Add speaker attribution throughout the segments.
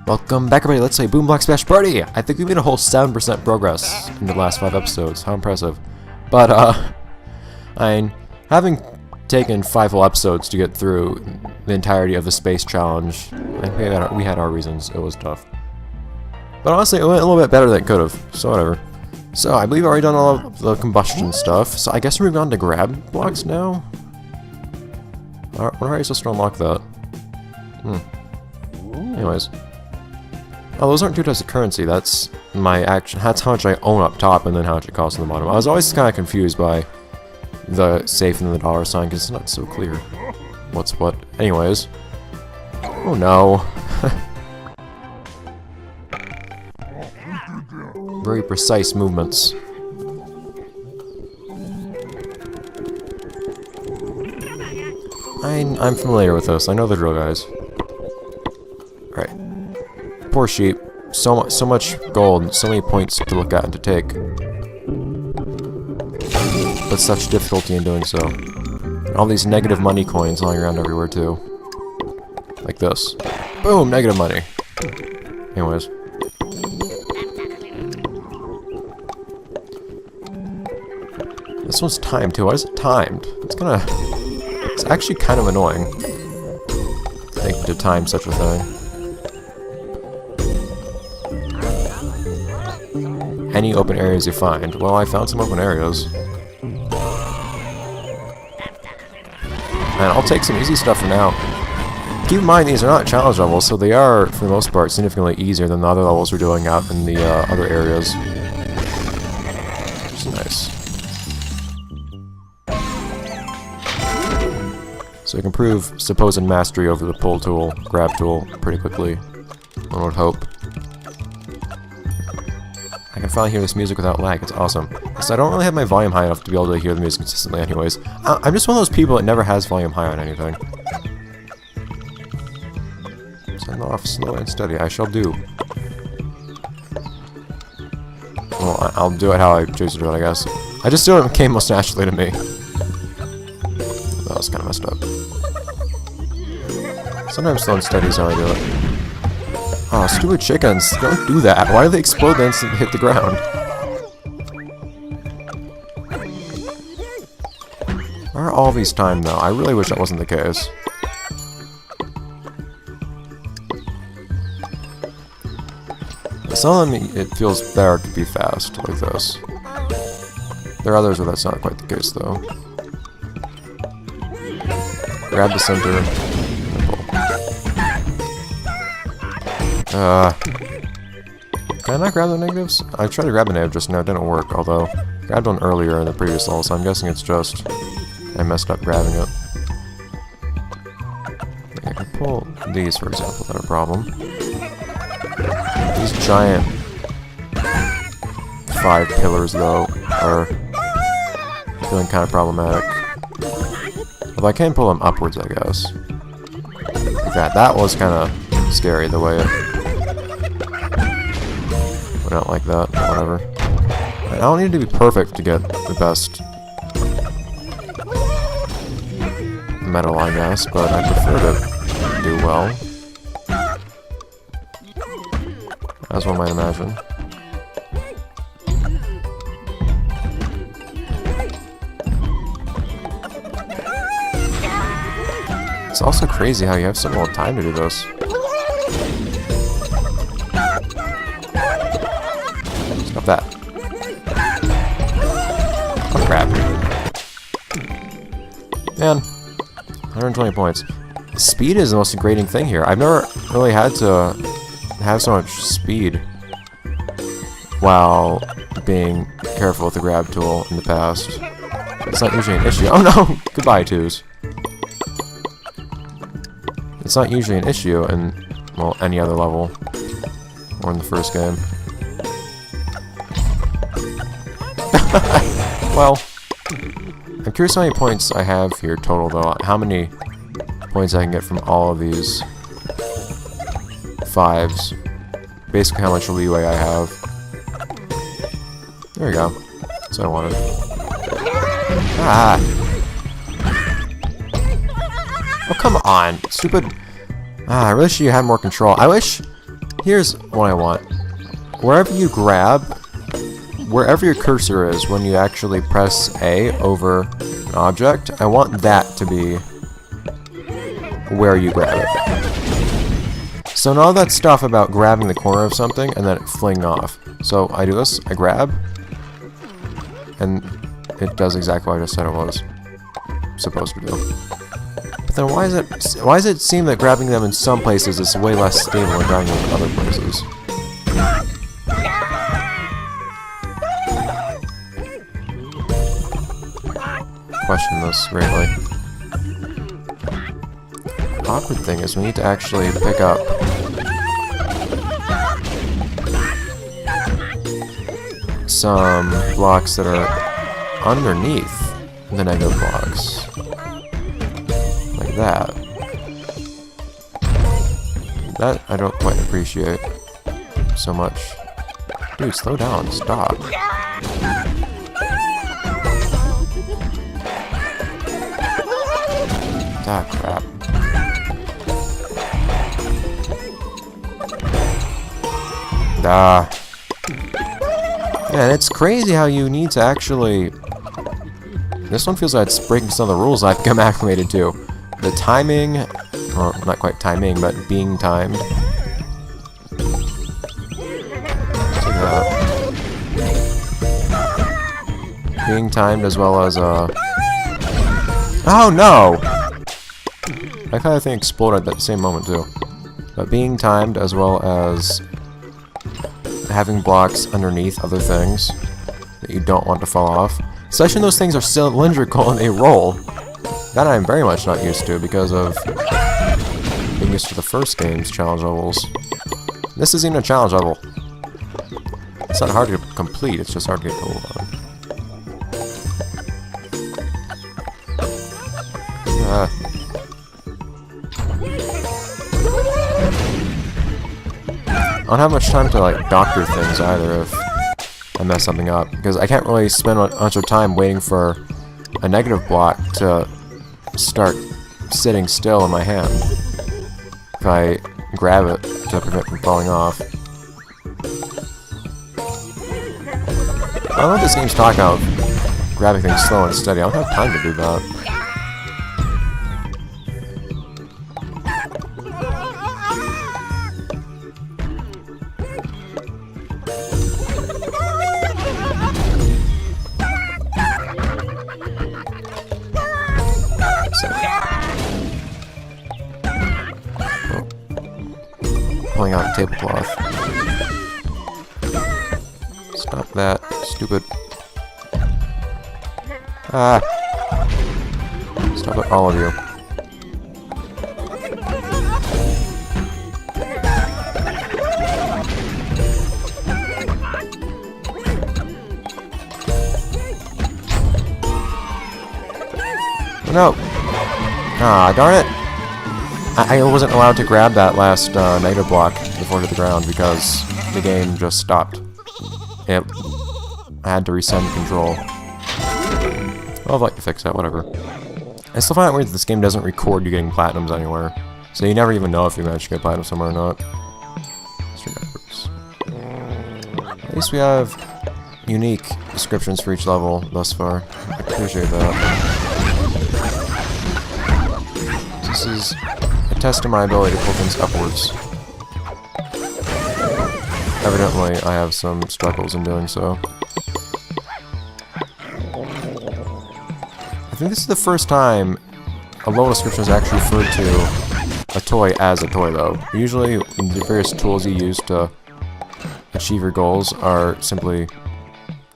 Speaker 1: Welcome back, everybody. Let's play Blox Smash Party! I think we made a whole 7% progress in the last 5 episodes. How impressive. But, having taken 5 whole episodes to get through the entirety of the space challenge, we had our reasons. It was tough. But honestly, it went a little bit better than it could have, so whatever. So, I believe I've already done all of the combustion stuff, so I guess we're moving on to grab blocks now? When are you supposed to unlock that? Anyways. Oh, those aren't 2 types of currency, that's my action. That's how much I own up top and then how much it costs on the bottom. I was always kind of confused by the safe and the dollar sign because it's not so clear what's what. Anyways. Oh no. Very precise movements. I'm familiar with this. I know the drill, guys. Right. Poor sheep. So much gold, so many points to look at and to take. But such difficulty in doing so. And all these negative money coins lying around everywhere too. Like this. Boom! Negative money. Anyways. This one's timed too. Why is it timed? It's actually kind of annoying. I think to time such a thing. Any open areas you find. Well, I found some open areas. And I'll take some easy stuff for now. Keep in mind, these are not challenge levels, so they are, for the most part, significantly easier than the other levels we're doing out in the other areas. Which is nice. So you can prove supposed mastery over the pull tool, grab tool, pretty quickly. One would hope. I can finally hear this music without lag, it's awesome. So I don't really have my volume high enough to be able to hear the music consistently anyways. I'm just one of those people that never has volume high on anything. Send off slow and steady, I shall do. Well, I'll do it how I choose to do it, I guess. I just do it came most naturally to me. That was kind of messed up. Sometimes slow and steady is how I do it. Oh, stupid chickens. Don't do that. Why do they explode the instant they hit the ground? Why are all these timed, though? I really wish that wasn't the case. Some of them, it feels better to be fast, like this. There are others where that's not quite the case, though. Grab the center. Can I not grab the negatives? I tried to grab a negative just now, it didn't work, although I grabbed one earlier in the previous level, so I'm guessing it's just I messed up grabbing it. I can pull these, for example, without a problem. These giant 5 pillars, though, are feeling kind of problematic. Although I can pull them upwards, I guess. Like that. That was kind of scary, the way it went out like that, but whatever. I don't need to be perfect to get the best medal, I guess, but I prefer to do well. As one might imagine. It's also crazy how you have so little time to do this. Stop that. Oh crap. Man, 120 points. Speed is the most degrading thing here. I've never really had to have so much speed while being careful with the grab tool in the past. It's not usually an issue. Oh no! Goodbye, twos. It's not usually an issue in, well, any other level. Or in the first game. Well, I'm curious how many points I have here total, though. How many points I can get from all of these 5s. Basically how much leeway I have. There we go. That's what I wanted. Ah! Oh, come on! Stupid... Ah, I wish you had more control. I wish Here's what I want. Wherever you grab, wherever your cursor is when you actually press A over an object, I want that to be where you grab it. So now that stuff about grabbing the corner of something and then it flinging off. So I do this, I grab, and it does exactly what I just said it was supposed to do. But then why does it seem that grabbing them in some places is way less stable than grabbing them in other places? Question this greatly. The awkward thing is we need to actually pick up some blocks that are underneath the negative blocks. Like that. That I don't quite appreciate so much. Dude, slow down, stop. Ah, crap. Ah. Yeah, and it's crazy how you need to actually... This one feels like it's breaking some of the rules I've become acclimated to. The timing, or not quite timing, but being timed. Check that out. Being timed as well as, Oh no! I kind of think exploded at that same moment too. But being timed as well as having blocks underneath other things that you don't want to fall off. Especially when those things are cylindrical and they roll. That I'm very much not used to because of being used to the first game's challenge levels. This isn't even a challenge level. It's not hard to complete, it's just hard to get gold on. I don't have much time to like doctor things either if I mess something up, because I can't really spend much of time waiting for a negative block to start sitting still in my hand if I grab it to prevent it from falling off. I don't know what this game's talking about, grabbing things slow and steady. I don't have time to do that. Pulling out a tablecloth. Stop that, stupid. Ah! Stop it, all of you. No! Ah, darn it! I wasn't allowed to grab that last negative block before it hit the ground because the game just stopped. I had to resend control. Well, I'd like to fix that, whatever. I still find it weird that this game doesn't record you getting platinums anywhere. So you never even know if you managed to get platinum somewhere or not. Straight upwards. At least we have unique descriptions for each level thus far. I appreciate that. This is a test of my ability to pull things upwards. Evidently, I have some struggles in doing so. I think this is the first time a level description is actually referred to a toy as a toy, though. Usually, the various tools you use to achieve your goals are simply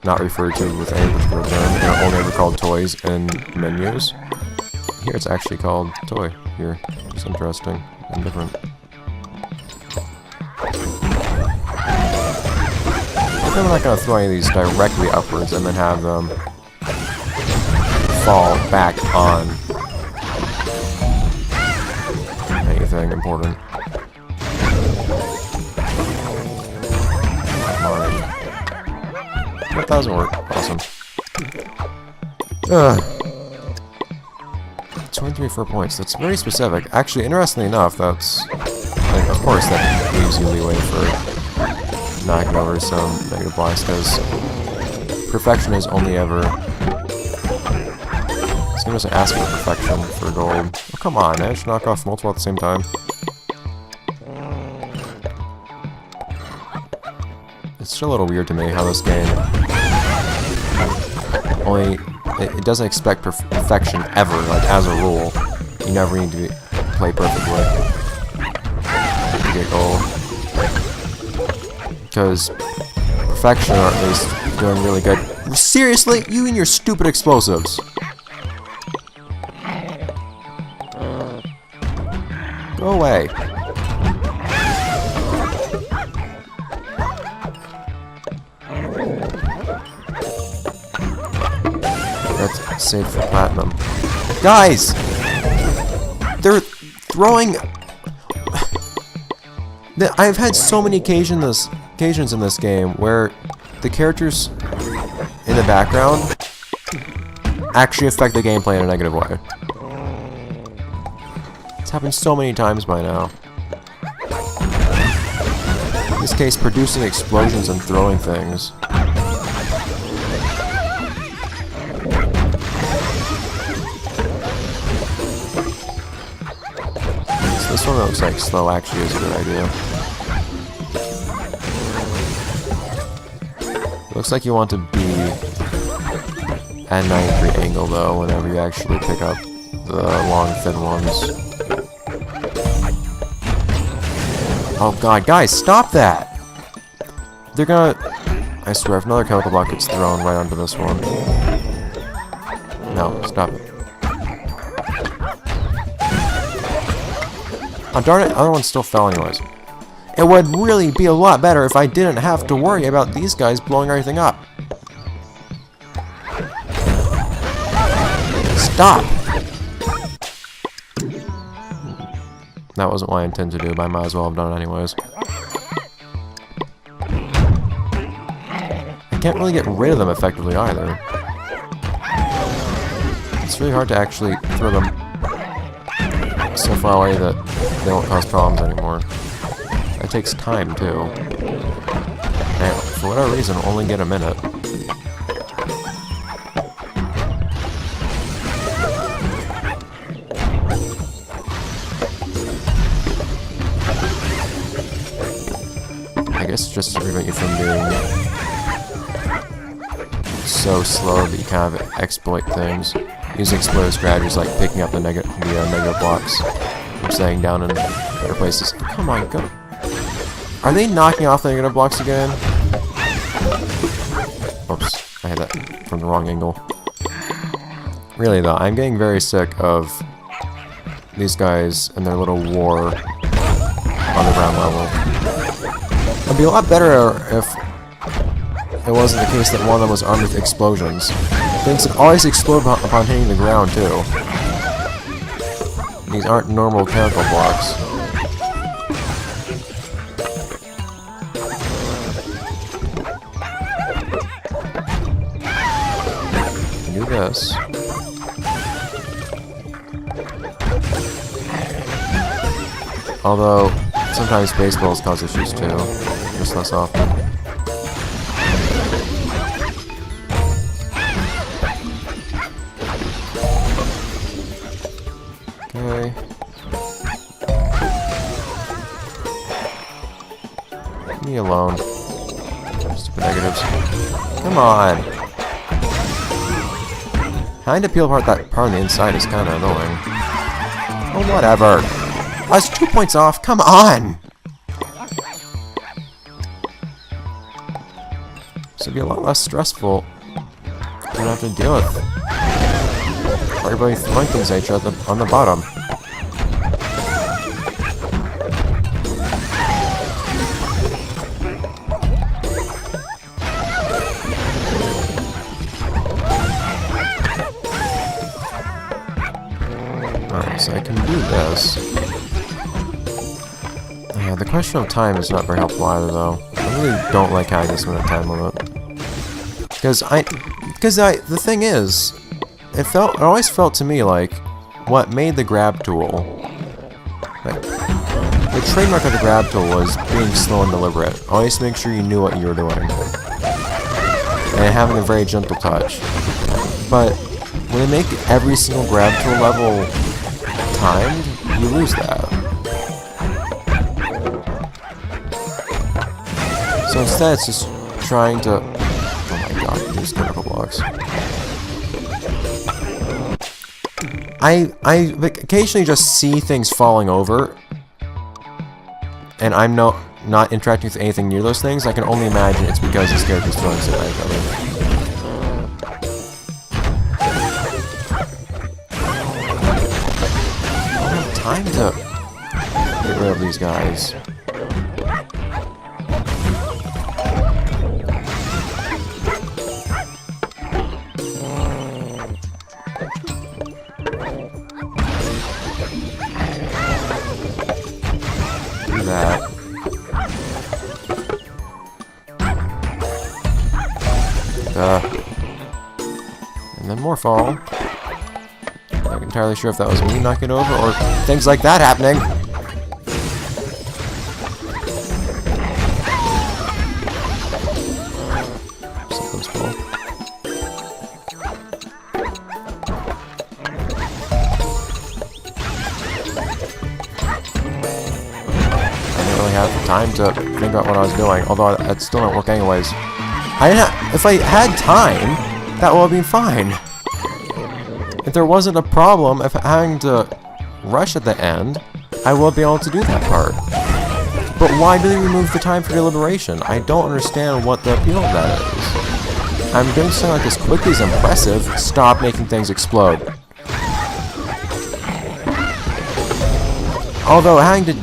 Speaker 1: not referred to with any particular term. They're only ever called toys in menus. Here it's actually called toy. Here. It's interesting and different. I'm not going to throw any of these directly upwards and then have them fall back on anything important. That doesn't work. Awesome. 23 for points. That's very specific. Actually, interestingly enough, that's... I think that's course that leaves you leeway for knocking over some negative blocks, because perfection is only ever... It's gonna just ask for perfection for gold. Oh, come on, man. I should knock off multiple at the same time. It's still a little weird to me how this game only... It doesn't expect perfection ever, like, as a rule. You never need to play perfectly to get gold. Because perfection, or at least doing really good... Seriously? You and your stupid explosives! Go away. Let's save for platinum. Guys! They're throwing... I've had so many occasions in this game where the characters in the background actually affect the gameplay in a negative way. It's happened so many times by now. In this case, producing explosions and throwing things. This one looks like slow actually is a good idea. Looks like you want to be at 90-degree angle though whenever you actually pick up the long thin ones. Oh god, guys, stop that! They're gonna... I swear, if another chemical block gets thrown right onto this one. No, stop it. Oh darn it, the other one still fell anyways. It would really be a lot better if I didn't have to worry about these guys blowing everything up. Stop! That wasn't what I intended to do, but I might as well have done it anyways. I can't really get rid of them effectively either. It's really hard to actually throw them so far away that they won't cause problems anymore. That takes time, too. And for whatever reason, only get a minute. I guess just to prevent you from being so slow that you kind of exploit things. Use explosive strategies like picking up the negative blocks from staying down in other places. Come on, go. Are they knocking off the negative blocks again? Oops, I had that from the wrong angle. Really though, I'm getting very sick of these guys and their little war on the ground level. It'd be a lot better if it wasn't the case that one of them was armed with explosions. Things that always explode upon hitting the ground too. These aren't normal chemical blocks. Do this. Although, sometimes baseballs cause issues too, just less often. Okay. Leave me alone. Stupid negatives. Come on! Trying to peel apart that part on the inside is kind of annoying. Oh, whatever. I was 2 points off. Come on! This would be a lot less stressful. You don't have to deal with everybody throwing things at each other on the bottom. Alright, so I can do this. Yeah, the question of time is not very helpful either, though. I really don't like having this minute time limit. Because the thing is, it always felt to me like what made the grab tool But the trademark of the grab tool was being slow and deliberate. Always make sure you knew what you were doing. And having a very gentle touch. But when they make every single grab tool level timed, you lose that. So instead, it's just trying to... Oh my god, these chemical blocks. I occasionally just see things falling over, and I'm not interacting with anything near those things. I can only imagine it's because this character's throwing shit at each other. I don't have time to get rid of these guys. That. And then more fall. Not entirely sure if that was me knocking over or things like that happening. Something's full. Have time to figure out what I was doing, although that still didn't work anyways. If I had time, that would have been fine. If there wasn't a problem of having to rush at the end, I would be able to do that part. But why do they remove the time for deliberation? I don't understand what the appeal of that is. I'm doing something like as quickly as impressive. Stop making things explode. Although having to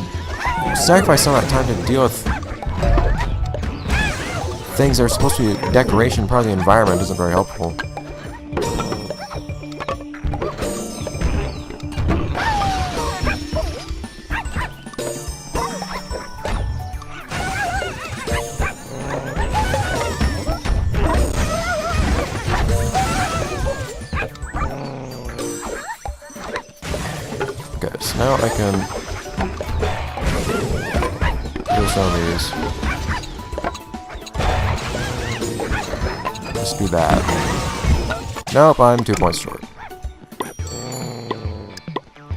Speaker 1: sacrifice some of that time to deal with things that are supposed to be decoration, part of the environment, isn't very helpful. Okay, so now I can some of these. Let's do that. Nope, I'm 2 points short.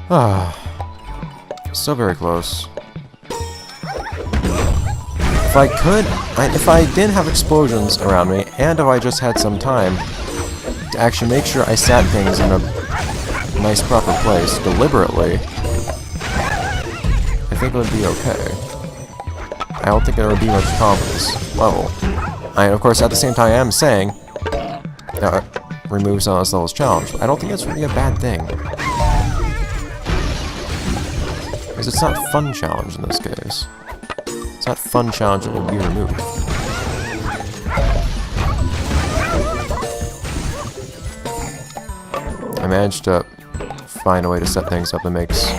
Speaker 1: Ah, still very close. If I could, if I didn't have explosions around me, and if I just had some time to actually make sure I sat things in a nice proper place deliberately, I think it would be okay. I don't think there would be much problem with this level. Of course, at the same time, I am saying remove some of this level's challenge. I don't think that's really a bad thing. Because it's not fun challenge in this case. It's not fun challenge that will be removed. I managed to find a way to set things up that makes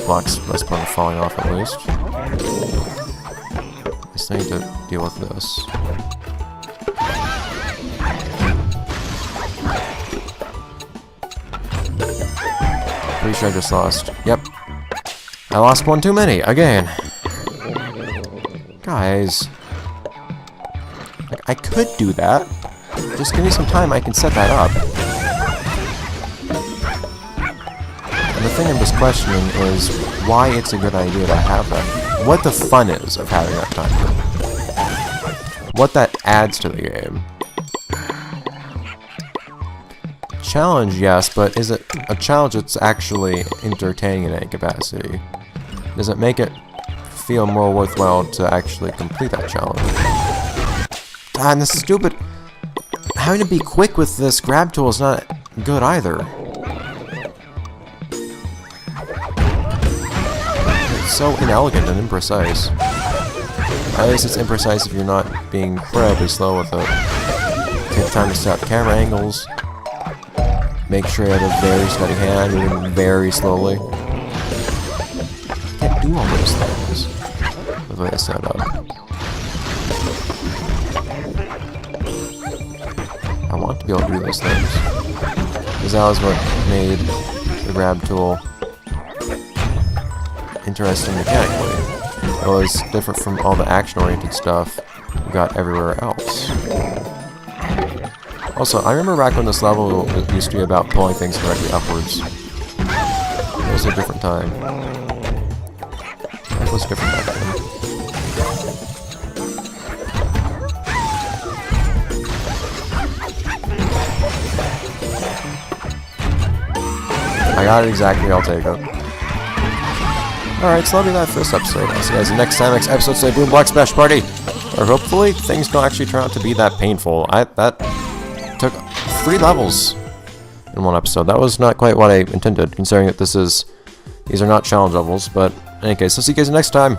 Speaker 1: blocks less prone to falling off at least. I still need to deal with this. Pretty sure I just lost. Yep. I lost one too many, again. Guys. Like, I could do that. Just give me some time, I can set that up. And the thing I'm just questioning is why it's a good idea to have that. What the fun is of having that time. What that adds to the game. Challenge, yes, but is it a challenge that's actually entertaining in any capacity? Does it make it feel more worthwhile to actually complete that challenge? And this stupid... Having to be quick with this grab tool is not good either. It's so inelegant and imprecise. At least it's imprecise if you're not being incredibly slow with it. Take time to set up camera angles. Make sure you have a very steady hand, moving very slowly. You can't do all those things with the way it's set up. I want to be able to do those things. Because that was what made the grab tool interesting mechanically. It was different from all the action-oriented stuff we got everywhere else. Also, I remember back when this level used to be about pulling things directly upwards. It was a different time. It was different back then. I got it exactly, I'll take it. Alright, so that'll be that for this episode. I'll see you guys in the next time, next episode, say Boom Blox Smash Party! Or hopefully things don't actually turn out to be that painful. That took 3 levels in one episode. That was not quite what I intended, considering that these are not challenge levels, but in any case, I'll see you guys next time.